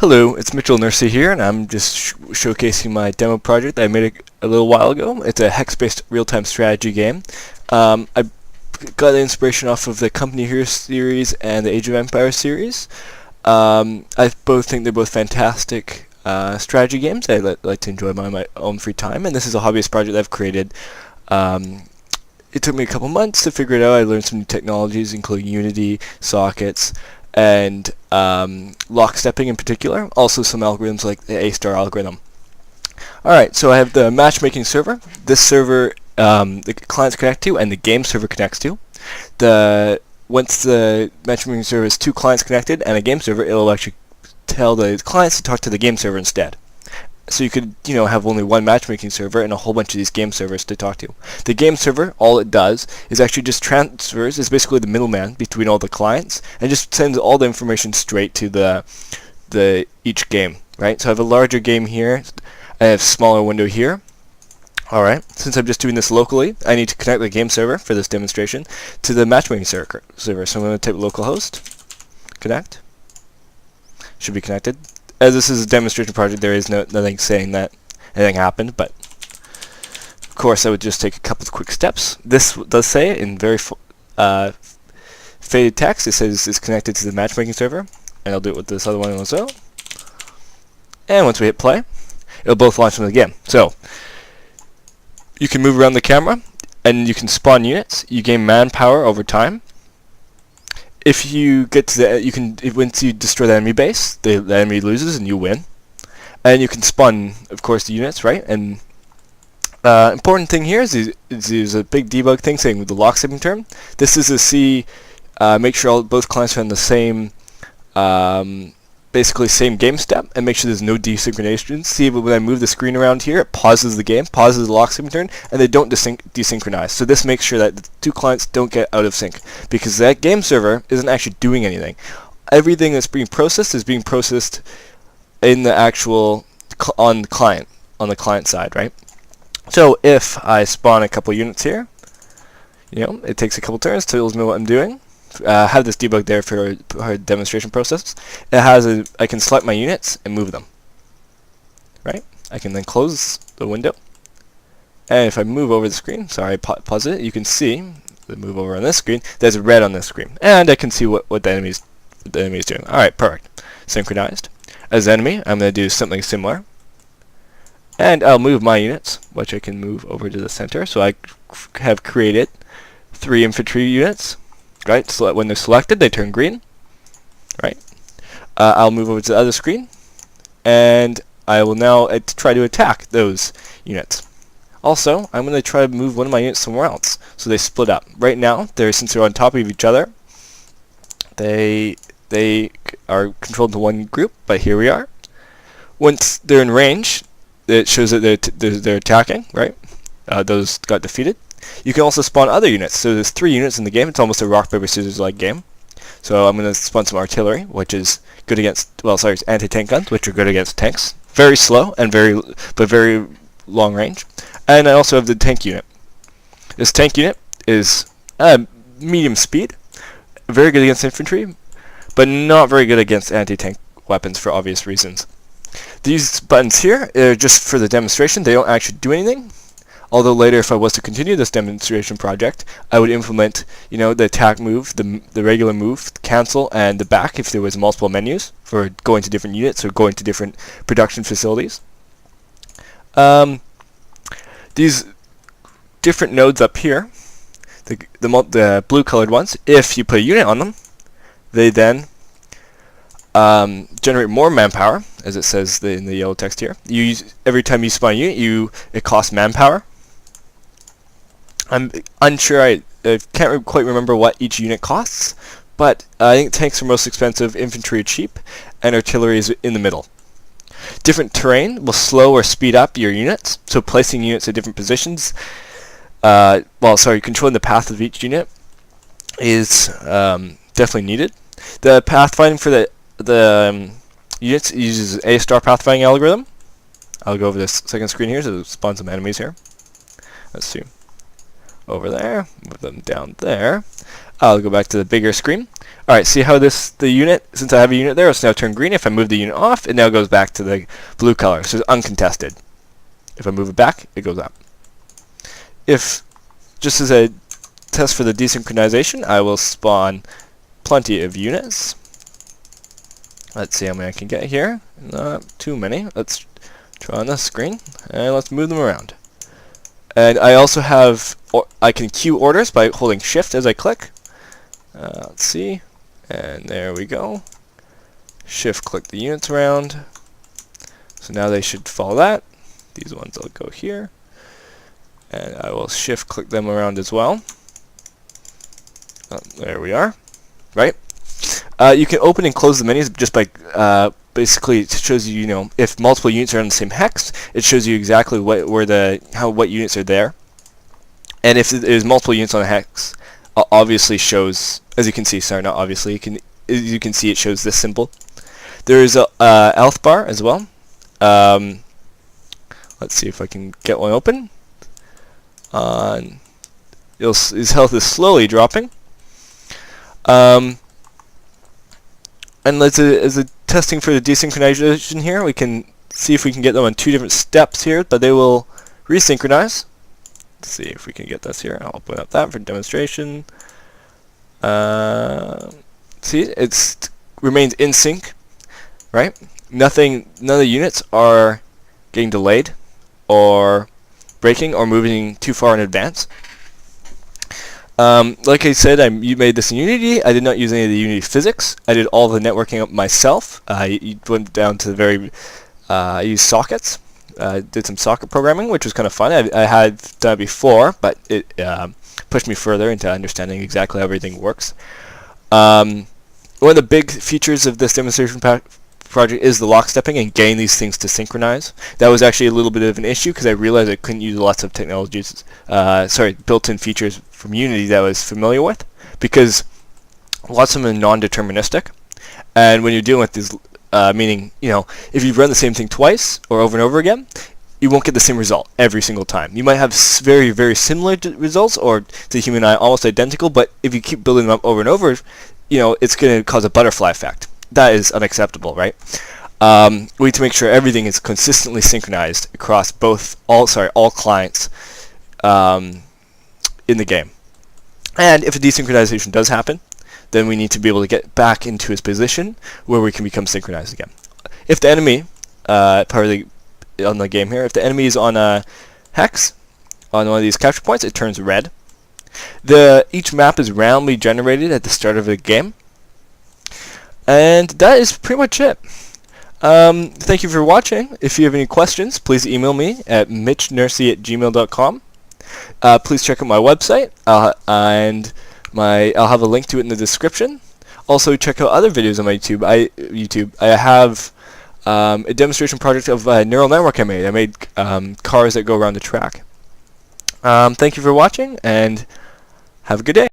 Hello, it's mitchnursey here, and I'm just showcasing my demo project that I made a little while ago. It's a hex-based real-time strategy game. I got the inspiration off of the Company Hero series and the Age of Empires series. I both think they're both fantastic strategy games. I like to enjoy them on my own free time, and this is a hobbyist project that I've created. It took me a couple months to figure it out. I learned some new technologies, including Unity, sockets, and lockstepping in particular. Also some algorithms like the A-star algorithm. Alright, so I have the matchmaking server. This server the clients connect to and the game server connects to. Once the matchmaking server is two clients connected and a game server, it'll actually tell the clients to talk to the game server instead. So you could, have only one matchmaking server and a whole bunch of these game servers to talk to. The game server, all it does is actually just transfers, is basically the middleman between all the clients, and just sends all the information straight to each game, right? So I have a larger game here, I have a smaller window here. Alright, since I'm just doing this locally, I need to connect the game server for this demonstration to the matchmaking server. So I'm going to type localhost, connect, should be connected. As this is a demonstration project, there is nothing saying that anything happened, but of course I would just take a couple of quick steps. This does say in very faded text, it says it's connected to the matchmaking server, and I'll do it with this other one as well. And once we hit play, it'll both launch them again. So you can move around the camera, and you can spawn units. You gain manpower over time. If you get to once you destroy the enemy base, the enemy loses and you win. And you can spawn, of course, the units, right? And important thing here is there's a big debug thing saying with the lock-saving term. This is to make sure both clients are on the same, basically same game step, and make sure there's no desynchronization. See, but when I move the screen around here, it pauses the game, pauses the lock-saving turn, and they don't desynchronize. So this makes sure that the two clients don't get out of sync, because that game server isn't actually doing anything. Everything that's being processed is being processed in the actual on the client side, right? So if I spawn a couple units here, it takes a couple turns, tells me what I'm doing. Have this debug there for our demonstration process. I can select my units and move them. Right? I can then close the window. And if I move over the screen, sorry, pause it, you can see the move over on this screen, there's red on this screen. And I can see what the enemy is doing. Alright, perfect. Synchronized. As enemy, I'm going to do something similar. And I'll move my units, which I can move over to the center. So I have created 3 infantry units. Right, so when they're selected, they turn green. Right. I'll move over to the other screen, and I will now try to attack those units. Also, I'm going to try to move one of my units somewhere else, so they split up. Right now, since they're on top of each other, they are controlled to one group. But here we are. Once they're in range, it shows that they're attacking. Right. Those got defeated. You can also spawn other units. So there's 3 units in the game. It's almost a rock, paper, scissors like game. So I'm going to spawn some artillery, which is good against, it's anti-tank guns, which are good against tanks. Very slow and very long range. And I also have the tank unit. This tank unit is medium speed, very good against infantry, but not very good against anti-tank weapons for obvious reasons. These buttons here are just for the demonstration. They don't actually do anything. Although later, if I was to continue this demonstration project, I would implement, the attack move, the regular move, cancel, and the back if there was multiple menus for going to different units or going to different production facilities. These different nodes up here, the blue-colored ones, if you put a unit on them, they then generate more manpower, as it says in the yellow text here. Every time you spawn a unit, it costs manpower. I'm unsure, I can't quite remember what each unit costs, but I think tanks are most expensive, infantry are cheap, and artillery is in the middle. Different terrain will slow or speed up your units, so placing units at different positions, controlling the path of each unit is definitely needed. The pathfinding for the units uses A-star pathfinding algorithm. I'll go over this second screen here, so spawn some enemies here. Let's see. over there, move them down there. I'll go back to the bigger screen. Alright, see how the unit, since I have a unit there, it's now turned green. If I move the unit off, it now goes back to the blue color, so it's uncontested. If I move it back, it goes up. If, just as a test for the desynchronization, I will spawn plenty of units. Let's see how many I can get here. Not too many. Let's try on this screen, and let's move them around. And I also have, I can queue orders by holding shift as I click. Let's see, and there we go. Shift click the units around. So now they should follow that. These ones will go here. And I will shift click them around as well. There we are. Right? You can open and close the menus just by basically it shows you, if multiple units are on the same hex, it shows you exactly what units are there. And if there's multiple units on a hex, obviously shows, as you can see, sorry, not obviously, you can see it shows this symbol. There is a health bar as well. Let's see if I can get one open. His health is slowly dropping. And as a testing for the desynchronization here, we can see if we can get them on 2 different steps here, but they will resynchronize. Let's see if we can get this here. I'll open up that for demonstration. See, it remains in sync, right? None of the units are getting delayed or breaking or moving too far in advance. Like I said, you made this in Unity. I did not use any of the Unity physics. I did all the networking up myself. I went down to the very, I used sockets. Did some socket programming, which was kind of fun. I had done it before, but it pushed me further into understanding exactly how everything works. One of the big features of this demonstration project is the lockstepping and getting these things to synchronize. That was actually a little bit of an issue because I realized I couldn't use lots of technologies, built-in features from Unity that I was familiar with, because lots of them are non-deterministic. And when you're dealing with these, meaning, if you run the same thing twice or over and over again, you won't get the same result every single time. You might have very, very similar results, or to the human eye almost identical, but if you keep building them up over and over, it's going to cause a butterfly effect. That is unacceptable, right? We need to make sure everything is consistently synchronized across all clients in the game. And if a desynchronization does happen, then we need to be able to get back into his position where we can become synchronized again. If the enemy, on the game here, if the enemy is on a hex, on one of these capture points, it turns red. Each map is randomly generated at the start of the game. And that is pretty much it. Thank you for watching. If you have any questions, please email me at mitchnursey@gmail.com. Please check out my website, and I'll have a link to it in the description. Also, check out other videos on my YouTube. I have a demonstration project of a neural network I made. I made cars that go around the track. Thank you for watching, and have a good day.